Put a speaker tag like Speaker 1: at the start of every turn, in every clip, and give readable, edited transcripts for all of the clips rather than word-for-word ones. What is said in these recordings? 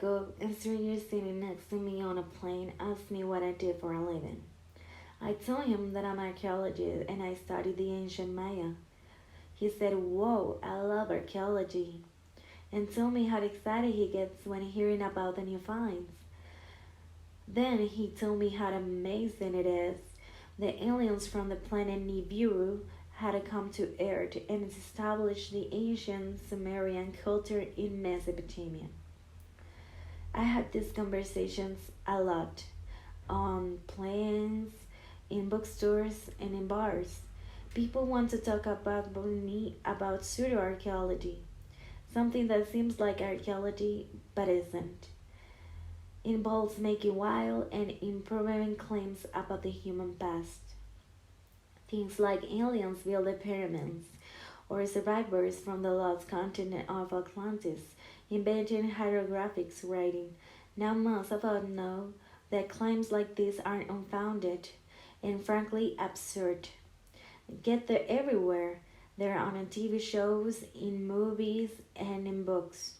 Speaker 1: ago, a stranger sitting next to me on a plane asked me what I did for a living. I told him that I'm an archaeologist and I studied the ancient Maya. He said, "Whoa, I love archaeology," and told me how excited he gets when hearing about the new finds. Then he told me how amazing it is. The aliens from the planet Nibiru had come to Earth and established the ancient Sumerian culture in Mesopotamia. I had these conversations a lot on planes, in bookstores, and in bars. People want to talk about me about pseudo-archaeology, something that seems like archaeology but isn't. Involves making wild and improbable claims about the human past. Things like aliens built the pyramids, or survivors from the lost continent of Atlantis inventing hieroglyphics writing. Now most of us know that claims like these are unfounded and frankly absurd. Yet they're everywhere. They're on TV shows, in movies, and in books.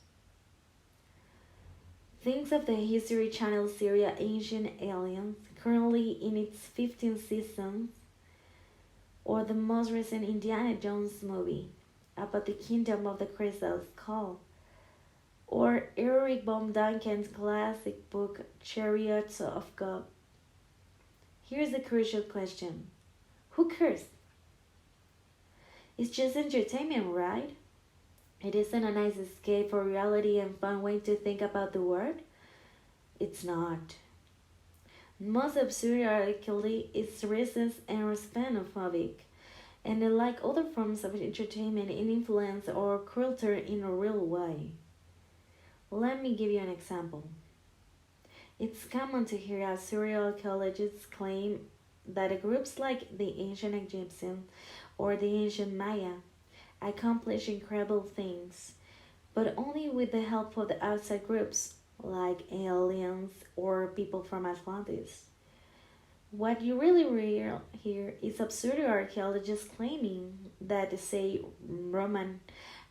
Speaker 1: Think of the History Channel series Ancient Aliens, currently in its 15th season, or the most recent Indiana Jones movie about the Kingdom of the Crystal Skull, or Eric von Duncan's classic book Chariots of God. Here's the crucial question: who cares? It's just entertainment, right? It isn't a nice escape for reality and fun way to think about the world. It's not. Most absurd archaeology is racist and xenophobic, and like other forms of entertainment, it influence our culture in a real way. Let me give you an example. It's common to hear absurd archaeologists claim that groups like the ancient Egyptians or the ancient Maya accomplish incredible things, but only with the help of the outside groups like aliens or people from Atlantis. What you really hear is absurd archaeologists claiming that, say, Roman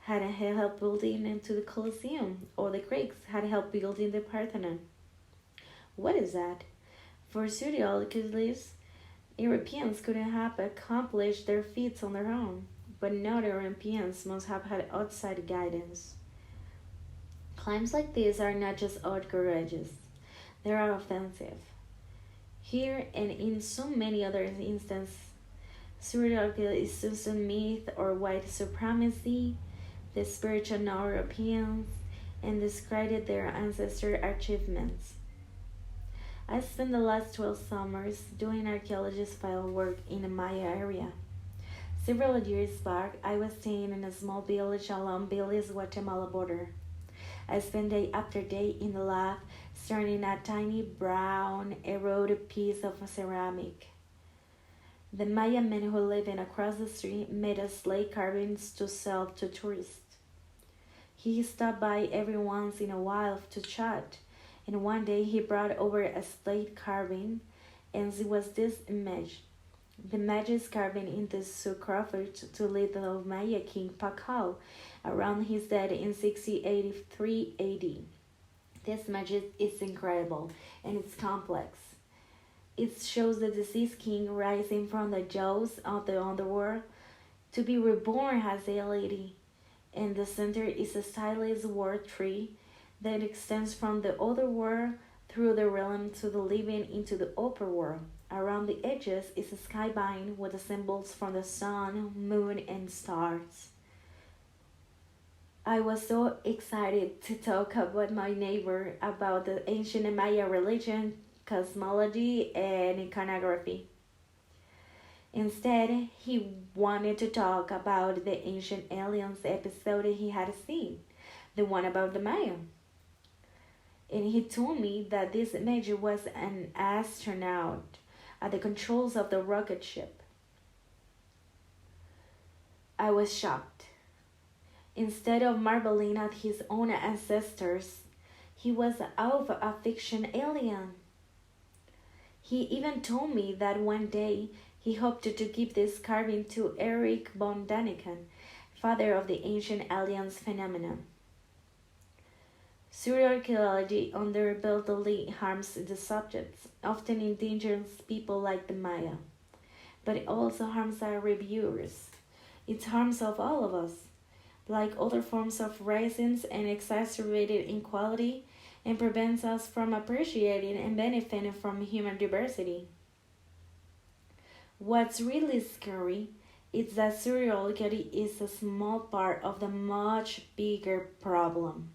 Speaker 1: had helped building into the Colosseum, or the Greeks had helped building the Parthenon. What is that? For pseudo-archaeologists, Europeans couldn't have accomplished their feats on their own, but not Europeans must have had outside guidance. Claims like these are not just outrageous, they are offensive. Here and in so many other instances, pseudo-archaeology is just a myth or white supremacy, the spiritual Europeans, and discredit their ancestor achievements. I spent the last 12 summers doing archaeologist field work in the Maya area. Several years back, I was staying in a small village along Belize Guatemala border. I spent day after day in the lab, staring at a tiny brown, eroded piece of ceramic. The Maya men who lived across the street made us slate carvings to sell to tourists. He stopped by every once in a while to chat, and one day he brought over a slate carving, and it was this image. The image is carved into sarcophagus to lead the Maya king Pakal around his death in 683 AD. This magic is incredible and it's complex. It shows the deceased king rising from the jaws of the underworld to be reborn as a lady. In the center is a stylized world tree that extends from the other world through the realm to the living into the upper world. Around the edges is a skyline with the symbols from the sun, moon, and stars. I was so excited to talk about my neighbor about the ancient Maya religion, cosmology, and iconography. Instead, he wanted to talk about the ancient aliens episode he had seen, the one about the Maya. And he told me that this major was an astronaut at the controls of the rocket ship. I was shocked. Instead of marveling at his own ancestors, he was out of a fiction alien. He even told me that one day he hoped to give this carving to Eric von Daniken, father of the ancient aliens phenomenon. Pseudo-archaeology undoubtedly harms the subjects, often endangers people like the Maya, but it also harms our reviewers. It harms of all of us, like other forms of racism and exacerbated inequality, and prevents us from appreciating and benefiting from human diversity. What's really scary is that surreality is a small part of the much bigger problem.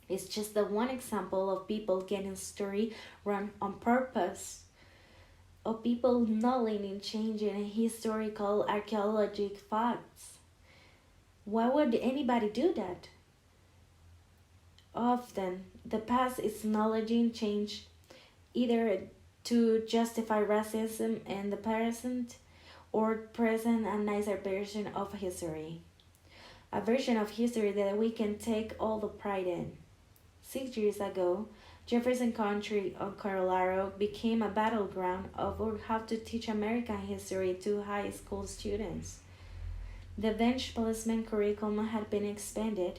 Speaker 1: It's just the one example of people getting story wrong on purpose, of people nulling and changing historical archaeological facts. Why would anybody do that? Often, the past is acknowledging change either to justify racism in the present or present a nicer version of history. A version of history that we can take all the pride in. 6 years ago, Jefferson County, Colorado became a battleground over how to teach American history to high school students. The bench placement curriculum had been expanded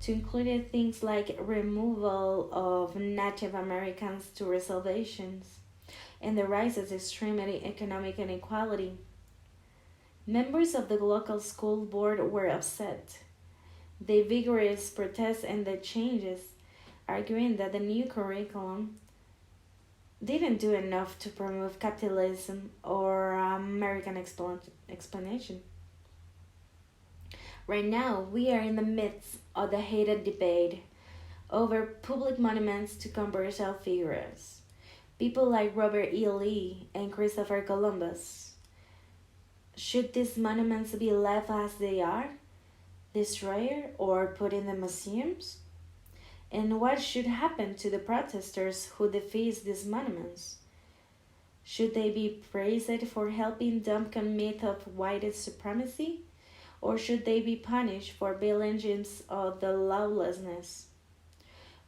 Speaker 1: to include things like removal of Native Americans to reservations and the rise of extreme economic inequality. Members of the local school board were upset. They vigorous protests and the changes, arguing that the new curriculum didn't do enough to promote capitalism or American explanation. Right now, we are in the midst of the heated debate over public monuments to controversial figures. People like Robert E. Lee and Christopher Columbus. Should these monuments be left as they are, destroyed, or put in the museums? And what should happen to the protesters who defaced these monuments? Should they be praised for helping debunk a myth of white supremacy? Or should they be punished for violations of the lawlessness?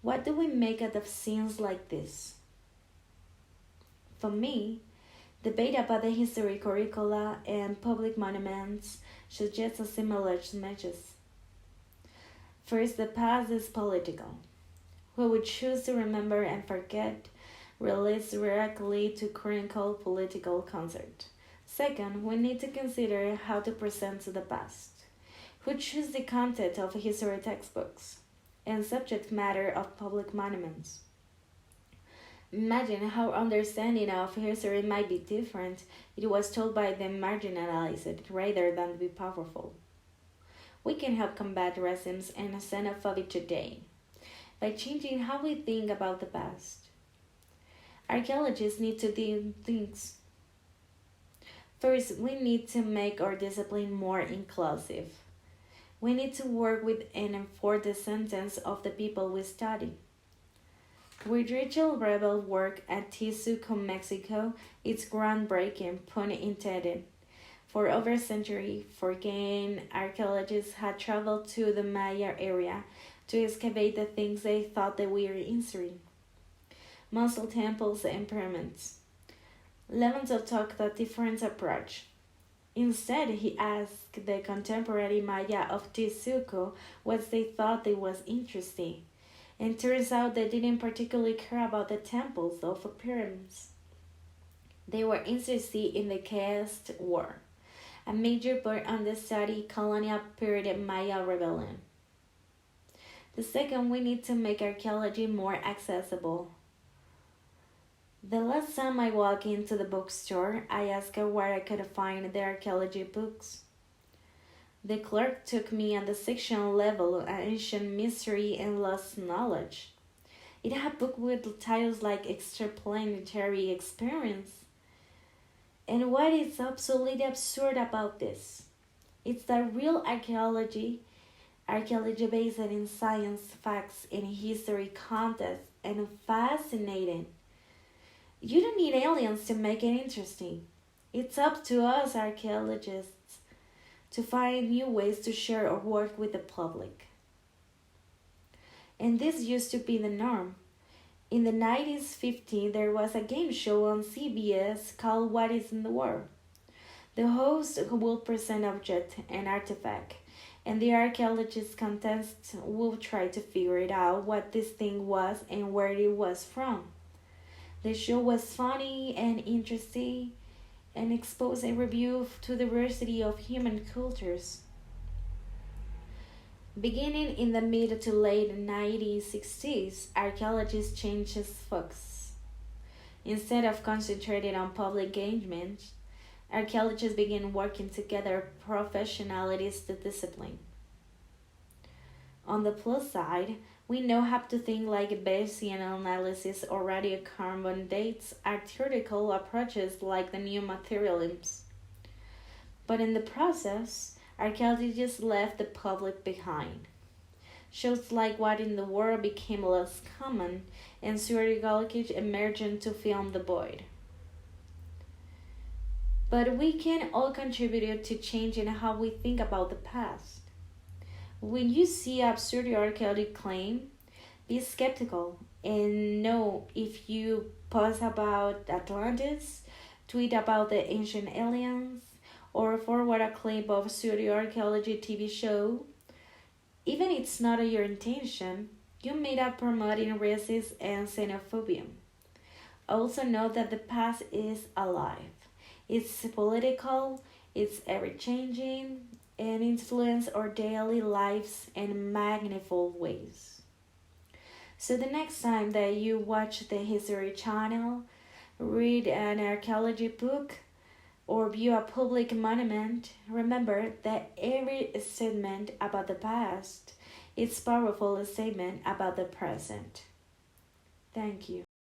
Speaker 1: What do we make out of scenes like this? For me, debate about the history curricula and public monuments suggests a similar message. First, the past is political. What we choose to remember and forget relates directly to current political concept. Second, we need to consider how to present the past. Who choose the content of history textbooks and subject matter of public monuments? Imagine how understanding of history might be different if it was told by the marginalized rather than the powerful. We can help combat racism and xenophobia today by changing how we think about the past. Archaeologists need to do things. First, we need to make our discipline more inclusive. We need to work with and enforce the sentence of the people we study. With Rachel Rebel's work at TSUCO, Mexico, it's groundbreaking, pun intended. For over a century, foreign archaeologists had traveled to the Maya area to excavate the things they thought that were history. Muscle temples and pyramids. Levanto took a different approach. Instead, he asked the contemporary Maya of TSUCO what they thought they was interesting, and turns out they didn't particularly care about the temples or the pyramids. They were interested in the caste war, a major part on the study colonial period Maya rebellion. The second, we need to make archaeology more accessible. The last time I walked into the bookstore, I asked her where I could find the archaeology books. The clerk took me on the section level of ancient mystery and lost knowledge. It had books with titles like Extraplanetary Experience. And what is absolutely absurd about this? It's that real archaeology based in science, facts, and history context, and fascinating. You don't need aliens to make it interesting. It's up to us archaeologists to find new ways to share our work with the public. And this used to be the norm. In the 1950s, there was a game show on CBS called What is in the World? The host will present object and artifact, and the archaeologist contestants will try to figure it out what this thing was and where it was from. The show was funny and interesting and exposed a review to the diversity of human cultures. Beginning in the mid to late 1960s, archaeologists changed focus. Instead of concentrating on public engagement, archaeologists began working together professionally as the discipline. On the plus side, we now have to think like Bayesian analysis or radiocarbon dates are theoretical approaches like the new materialisms. But in the process, archaeologists left the public behind. Shows like What in the World became less common, and pseudo-archaeology emerged to fill the void. But we can all contribute to changing how we think about the past. When you see absurd archaeological claim, be skeptical and know if you post about Atlantis, tweet about the ancient aliens, or forward a clip of pseudo-archaeology TV show, even if it's not your intention, you made up promoting racism and xenophobia. Also know that the past is alive. It's political, it's ever-changing, and influence our daily lives in manifold ways. So the next time that you watch the History Channel, read an archaeology book, or view a public monument, remember that every statement about the past is a powerful statement about the present. Thank you.